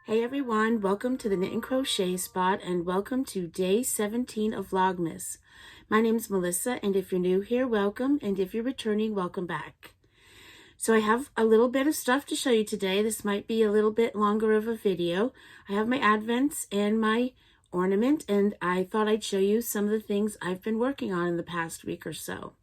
Hey everyone, welcome to the Knit and Crochet Spot and welcome to day 17 of Vlogmas. My name's Melissa, and if you're new here, welcome, and if you're returning, welcome back. So I have a little bit of stuff to show you today. This might be a little bit longer of a video. I have my advents and my ornament, and I thought I'd show you some of the things I've been working on in the past week or so.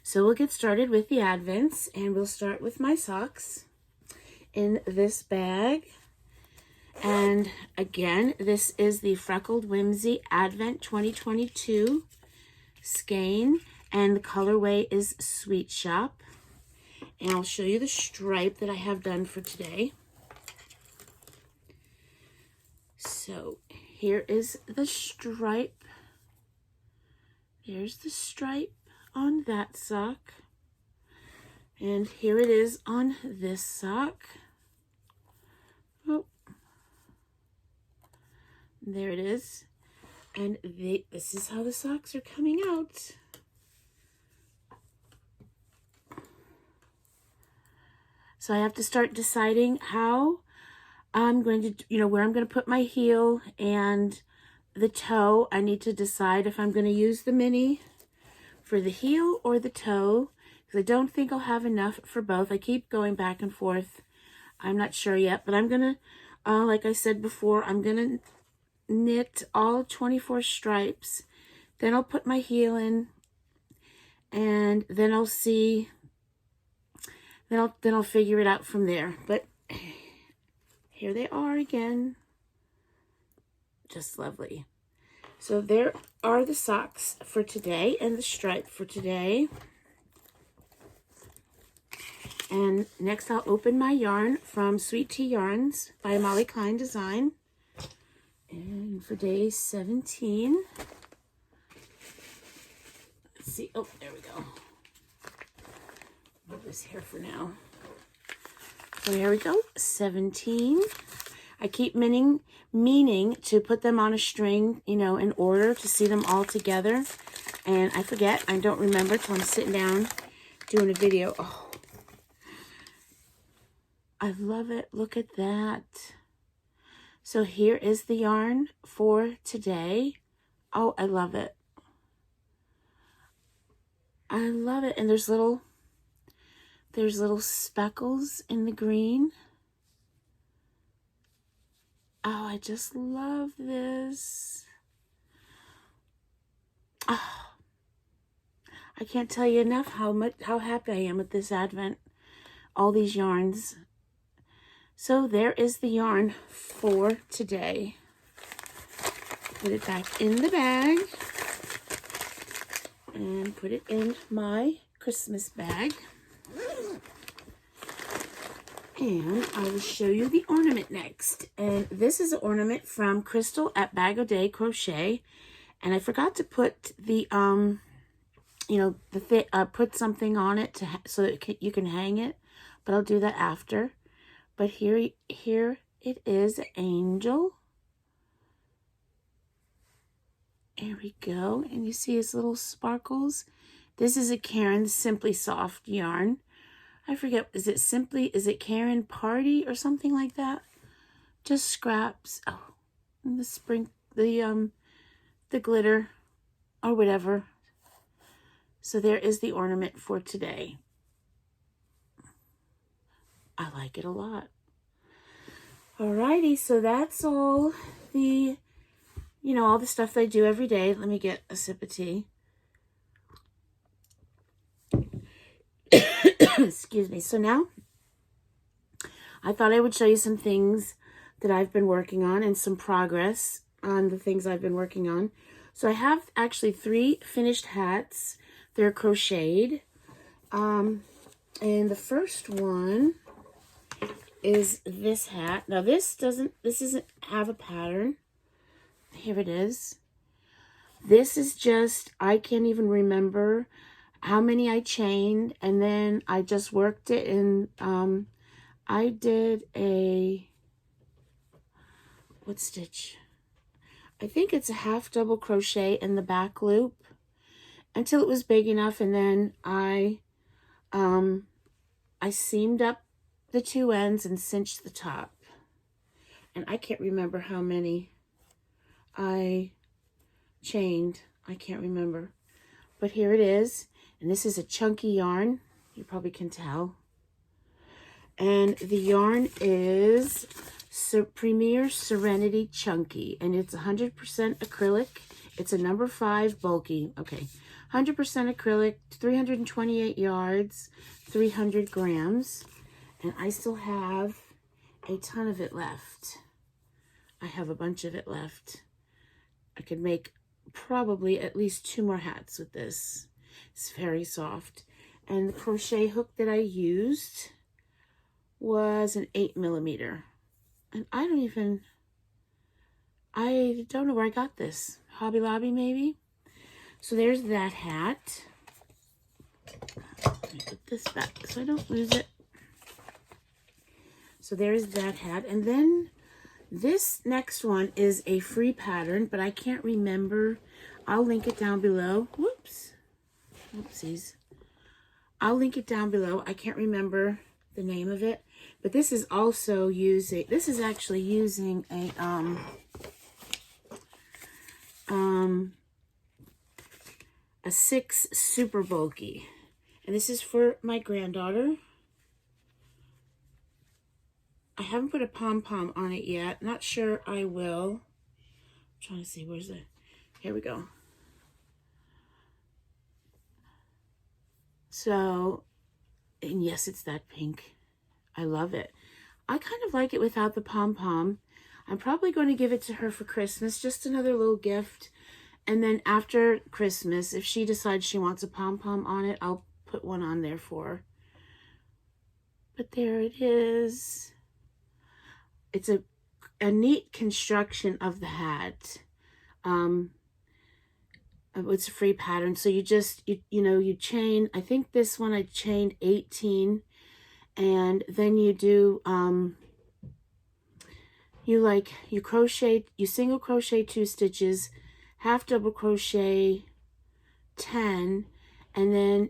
So we'll get started with the advents, and we'll start with my socks in this bag. And again, this is the Freckled Whimsy Advent 2022 skein, and the colorway is Sweet Shop. And I'll show you the stripe that I have done for today. So here is the stripe. There's the stripe on that sock. And here it is on this sock. Oh. There it is. And this is how the socks are coming out. So I have to start deciding how I'm going to, where I'm going to put my heel and the toe. I need to decide if I'm going to use the mini for the heel or the toe, because I don't think I'll have enough for both. I keep going back and forth. I'm not sure yet, but I'm going to, like I said before, I'm going to knit all 24 stripes, then I'll put my heel in, and then I'll see, then I'll figure it out from there. But here they are again, just lovely. So there are the socks for today and the stripe for today. And next I'll open my yarn from Sweet Tea Yarns by Molly Klein Design. And for day 17, let's see, oh, there we go. Move this here for now. So there we go, 17. I keep meaning to put them on a string, in order to see them all together. And I forget, I don't remember till I'm sitting down doing a video. Oh, I love it, look at that. So here is the yarn for today. Oh, I love it. I love it. And there's little speckles in the green. Oh, I just love this. Oh, I can't tell you enough how happy I am with this Advent. All these yarns. So there is the yarn for today. Put it back in the bag and put it in my Christmas bag. And I will show you the ornament next. And this is an ornament from Crystal at Bag O' Day Crochet. And I forgot to put the, put something on it so that you can hang it. But I'll do that after. But here it is, Angel. There we go. And you see his little sparkles. This is a Caron Simply Soft yarn. I forget, is it Caron Party or something like that? Just scraps. Oh, and the glitter or whatever. So there is the ornament for today. I like it a lot. Alrighty, so that's all the, all the stuff that I do every day. Let me get a sip of tea. Excuse me. So now, I thought I would show you some things that I've been working on and some progress on the things I've been working on. So I have actually 3 finished hats. They're crocheted. And the first one is this hat. Now this doesn't have a pattern. Here it is. This is just, I can't even remember how many I chained, and then I just worked it in, I did a, what stitch? I think it's a half double crochet in the back loop until it was big enough, and then I seamed up the 2 ends and cinched the top. And I can't remember how many I chained. I can't remember. But here it is. And this is a chunky yarn. You probably can tell. And the yarn is Premier Serenity Chunky. And it's 100% acrylic. It's a number 5 bulky. Okay. 100% acrylic, 328 yards, 300 grams. And I still have a ton of it left. I have a bunch of it left. I could make probably at least 2 more hats with this. It's very soft. And the crochet hook that I used was an 8mm. And I don't know where I got this. Hobby Lobby maybe? So there's that hat. Let me put this back so I don't lose it. So there's that hat. And then this next one is a free pattern, but I can't remember. I'll link it down below. Whoops. Oopsies. I'll link it down below. I can't remember the name of it. But this is also using, this is actually using a, a 6 super bulky. And this is for my granddaughter. I haven't put a pom-pom on it yet. Not sure I will. I'm trying to see, where's the, here we go. So, and yes, it's that pink. I love it. I kind of like it without the pom-pom. I'm probably going to give it to her for Christmas, just another little gift. And then after Christmas, if she decides she wants a pom-pom on it, I'll put one on there for her. But there it is. It's a neat construction of the hat. It's a free pattern. So you just, you chain, I think this one I chained 18. And then you do, you crochet, you single crochet 2 stitches, half double crochet 10, and then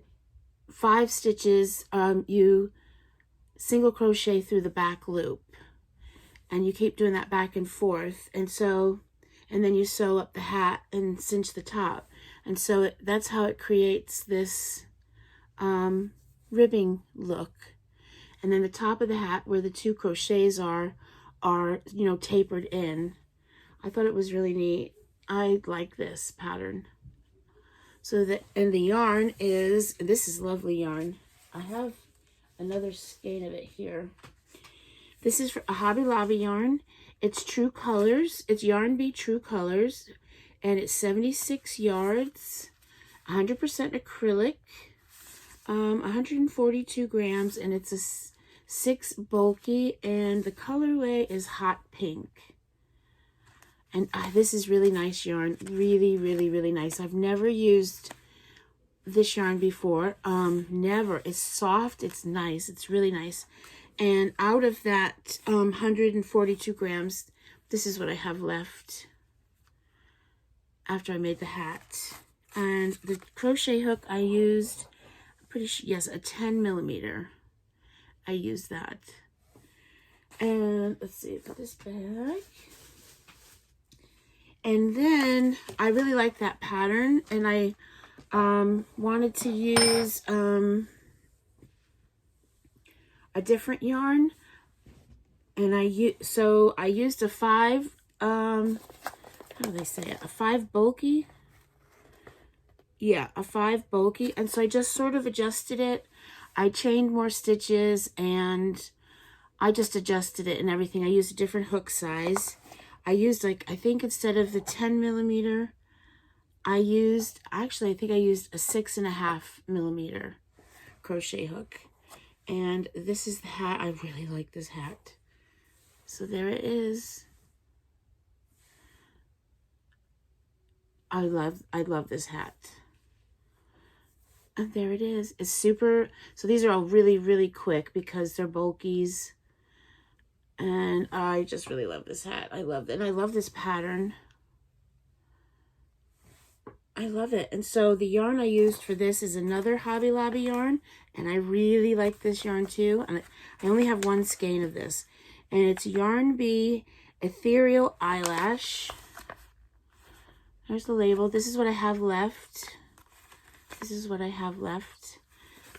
5 stitches, you single crochet through the back loop. And you keep doing that back and forth. And so, and then you sew up the hat and cinch the top. And so that's how it creates this ribbing look. And then the top of the hat where the 2 crochets are, tapered in. I thought it was really neat. I like this pattern. So and the yarn is, this is lovely yarn. I have another skein of it here. This is a Hobby Lobby yarn. It's True Colors. It's Yarn Bee True Colors. And it's 76 yards, 100% acrylic, 142 grams. And it's a 6 bulky. And the colorway is Hot Pink. And this is really nice yarn. Really, really, really nice. I've never used this yarn before. Never. It's soft. It's nice. It's really nice. And out of that 142 grams, this is what I have left after I made the hat. And the crochet hook I used, I'm pretty sure, yes, a 10mm. I used that. And let's see, put this back. And then I really like that pattern, and I wanted to use a different yarn, and I used a 5 how do they say it, a 5 bulky, yeah, a 5 bulky. And so I just sort of adjusted it. I chained more stitches and I just adjusted it and everything. I used a different hook size. I used, like, I think instead of the 10mm, I think I used a 6.5mm crochet hook. And this is the hat. I really like this hat. So there it is. I love this hat. And there it is. It's super, so these are all really, really quick because they're bulkies. And I just really love this hat. I love it. And I love this pattern. I love it. And so the yarn I used for this is another Hobby Lobby yarn. And I really like this yarn too. And I only have one skein of this. And it's Yarn Bee Ethereal Eyelash. There's the label. This is what I have left. This is what I have left.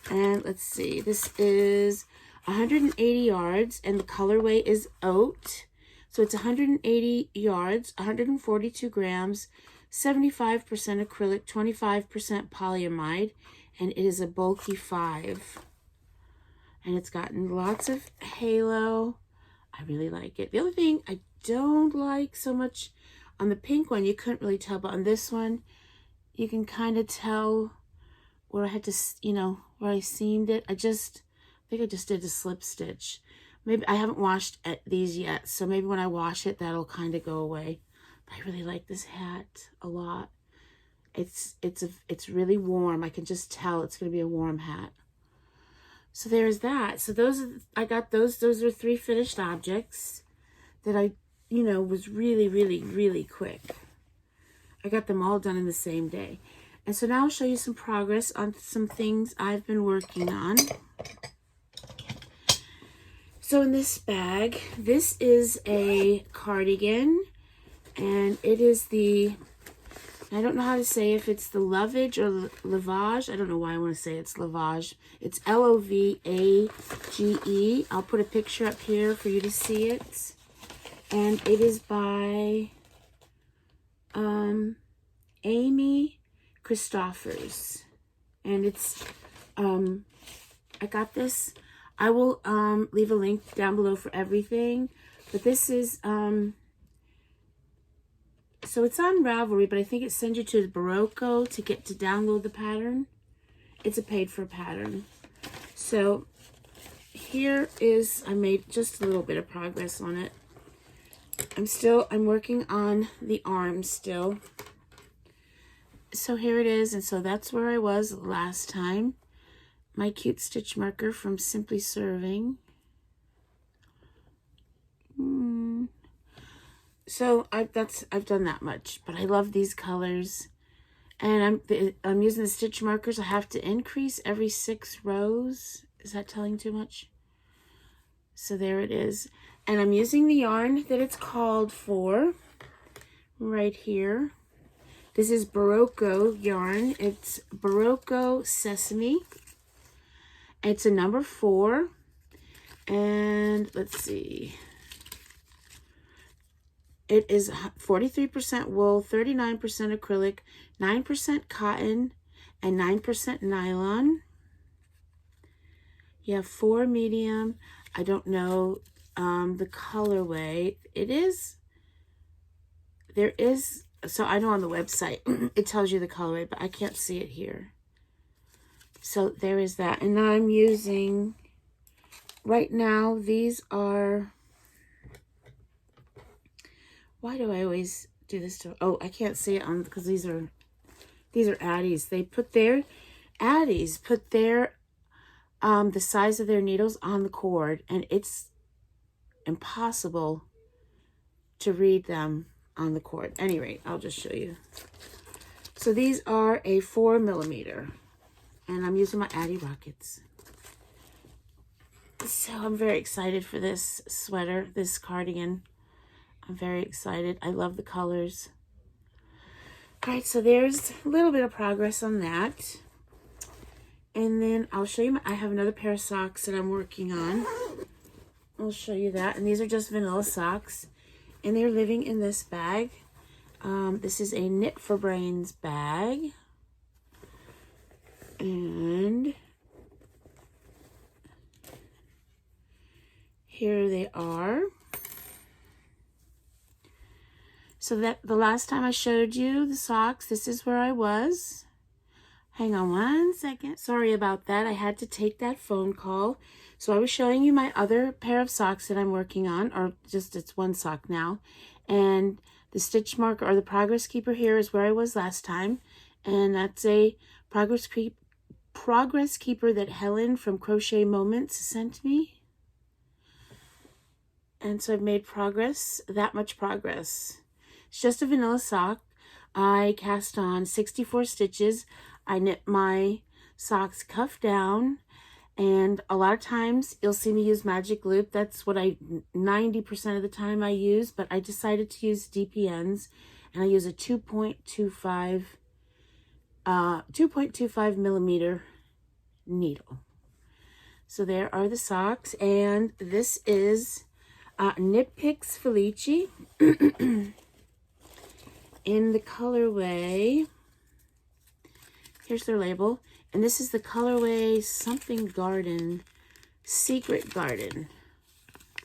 And let's see. This is 180 yards, and the colorway is Oat. So it's 180 yards, 142 grams, 75% acrylic, 25% polyamide, and it is a bulky 5. And it's gotten lots of halo. I really like it. The only thing I don't like so much on the pink one, you couldn't really tell, but on this one, you can kind of tell where I had to, you know, where I seamed it. I think I just did a slip stitch. Maybe I haven't washed these yet, so maybe when I wash it, that'll kind of go away. But I really like this hat a lot. It's really warm. I can just tell it's going to be a warm hat. So there's that. So I got those. Those are 3 finished objects that I, you know, was really, really, really quick. I got them all done in the same day. And so now I'll show you some progress on some things I've been working on. So in this bag, this is a cardigan, and it is I don't know how to say if it's the Lovage or Lovage. I don't know why I want to say it's Lovage. It's L-O-V-A-G-E. I'll put a picture up here for you to see it. And it is by Amy Christoffers. And it's, I got this. I will leave a link down below for everything. But this is, so it's on Ravelry, but I think it sends you to Barocco to download the pattern. It's a paid for pattern. So here is, I made just a little bit of progress on it. I'm working on the arms still. So here it is, and so that's where I was last time. My cute stitch marker from Simply Serving. So I've done that much, but I love these colors, and I'm using the stitch markers. I have to increase every 6 rows. Is that telling too much? So there it is, and I'm using the yarn that it's called for right here. This is Barocco yarn. It's Barocco Sesame. It's a number 4, and let's see. It is 43% wool, 39% acrylic, 9% cotton, and 9% nylon. You have 4 medium. I don't know the colorway. There is, so I know on the website, it tells you the colorway, but I can't see it here. So there is that. And I'm using, right now, these are, why do I always do this to, oh, I can't see it on, because these are Addies. They put their, Addies put their, the size of their needles on the cord, and it's impossible to read them on the cord. At any rate, I'll just show you. So these are a 4mm, and I'm using my Addie Rockets. So I'm very excited for this sweater, this cardigan. I'm very excited. I love the colors. All right, so there's a little bit of progress on that. And then I'll show you, I have another pair of socks that I'm working on. I'll show you that. And these are just vanilla socks. And they're living in this bag. This is a Knit for Brains bag. And here they are. So that the last time I showed you the socks, this is where I was. Hang on one second. Sorry about that. I had to take that phone call. So I was showing you my other pair of socks that I'm working on, or just it's one sock now. And the stitch marker or the progress keeper here is where I was last time. And that's a progress keeper that Helen from Crochet Moments sent me. And so I've made progress, that much progress. It's just a vanilla sock. I cast on 64 stitches. I knit my socks cuff down, And a lot of times you'll see me use magic loop. That's what 90% of the time I use, but I decided to use DPNs, and I use a 2.25 millimeter needle. So there are the socks, and this is Knit Picks Felici in the colorway. Here's their label. And this is the colorway something garden, secret garden.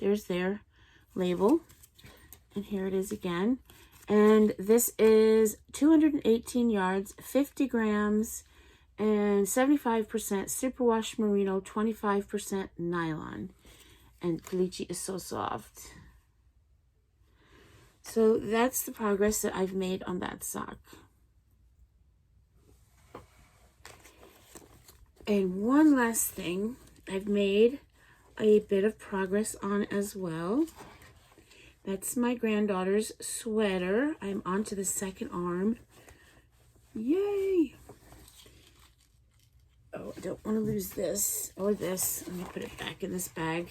There's their label. And here it is again. And this is 218 yards, 50 grams, and 75% superwash merino, 25% nylon. And Felici is so soft. So that's the progress that I've made on that sock. And one last thing I've made a bit of progress on as well. That's my granddaughter's sweater. I'm on to the second arm. Yay! Oh, I don't want to lose this or this. Let me put it back in this bag.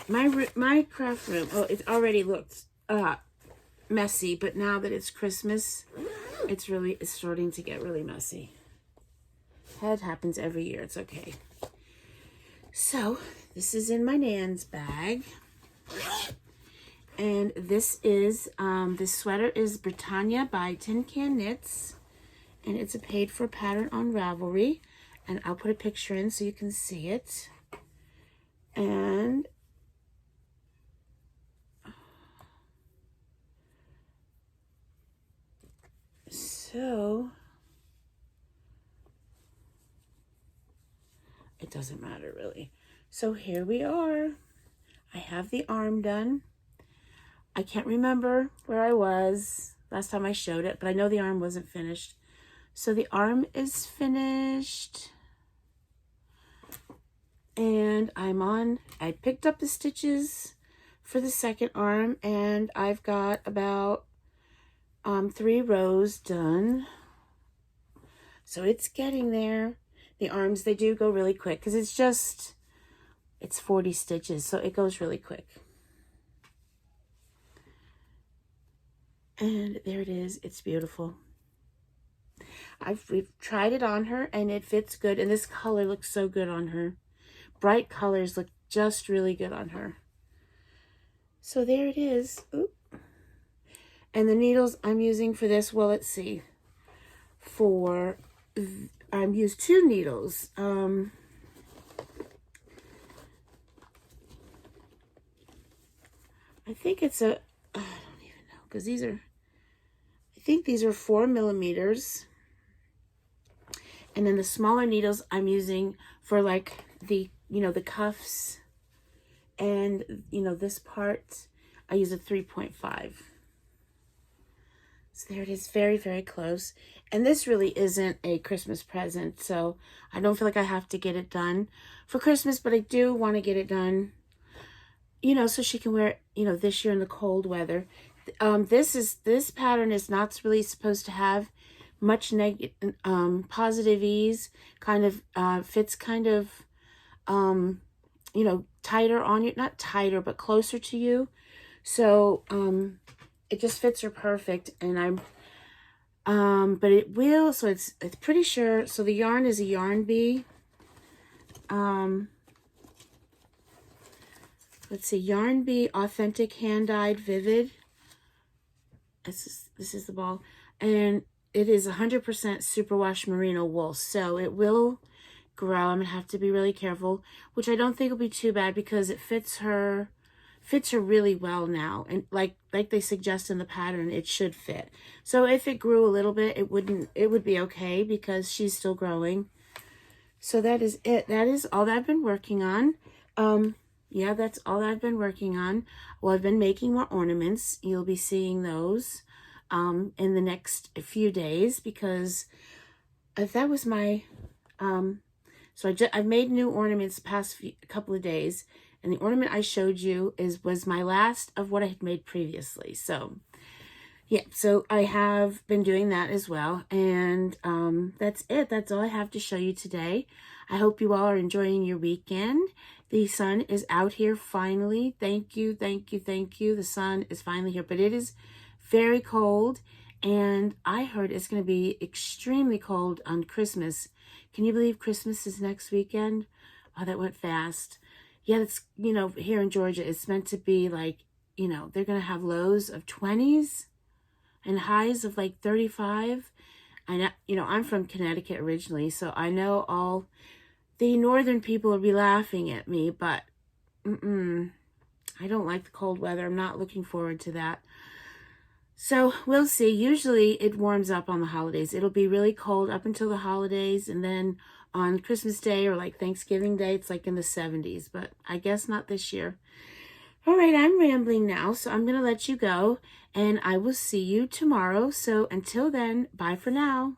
My craft room, oh, it already looks messy, but now that it's Christmas, it's starting to get really messy. That happens every year. It's okay. So this is in my Nan's bag, and this sweater is Britannia by Tincanknits, and it's a paid for pattern on Ravelry, and I'll put a picture in so you can see it. And so it doesn't matter really. So here we are. I have the arm done. I can't remember where I was last time I showed it, but I know the arm wasn't finished. So the arm is finished. And I picked up the stitches for the second arm, and I've got about 3 rows done. So it's getting there. The arms, they do go really quick because it's 40 stitches, so it goes really quick. And there it is. It's beautiful. I've tried it on her, and it fits good, and this color looks so good on her. Bright colors look just really good on her. So there it is. Oop. And the needles I'm using for this, well, let's see. I've used 2 needles. I think it's I don't even know, because I think these are 4 millimeters. And then the smaller needles I'm using for like the cuffs and, this part, I use a 3.5. So there it is, very, very close. And this really isn't a Christmas present, so I don't feel like I have to get it done for Christmas, but I do want to get it done, so she can wear it, this year in the cold weather. This pattern is not really supposed to have much positive ease, kind of fits kind of, tighter on you, not tighter, but closer to you. So, it just fits her perfect, and but it will, so it's pretty sure. So the yarn is a yarn bee. Let's see, yarn bee, authentic hand-dyed vivid. This is the ball, and it is 100% superwash merino wool, so it will grow. I'm gonna have to be really careful, which I don't think will be too bad because it fits her really well now, and like they suggest in the pattern, it should fit. So if it grew a little bit, it would be okay because she's still growing. So that is it. That is all that I've been working on. Yeah, that's all that I've been working on. Well, I've been making more ornaments. You'll be seeing those in the next few days, because that was my so I've made new ornaments the past couple of days. And the ornament I showed you was my last of what I had made previously. So Yeah, so I have been doing that as well. And that's it. That's all I have to show you today. I hope you all are enjoying your weekend. The sun is out here finally. Thank you, thank you, thank you. The sun is finally here, but it is very cold. And I heard it's going to be extremely cold on Christmas. Can you believe Christmas is next weekend? Oh, that went fast. Yeah, it's, here in Georgia, it's meant to be like, they're going to have lows of 20s and highs of like 35. And, I'm from Connecticut originally, so I know all the northern people will be laughing at me, but I don't like the cold weather. I'm not looking forward to that. So we'll see. Usually it warms up on the holidays. It'll be really cold up until the holidays, and then on Christmas Day or like Thanksgiving Day, it's like in the 70s, but I guess not this year. All right, I'm rambling now, so I'm going to let you go, and I will see you tomorrow. So until then, bye for now.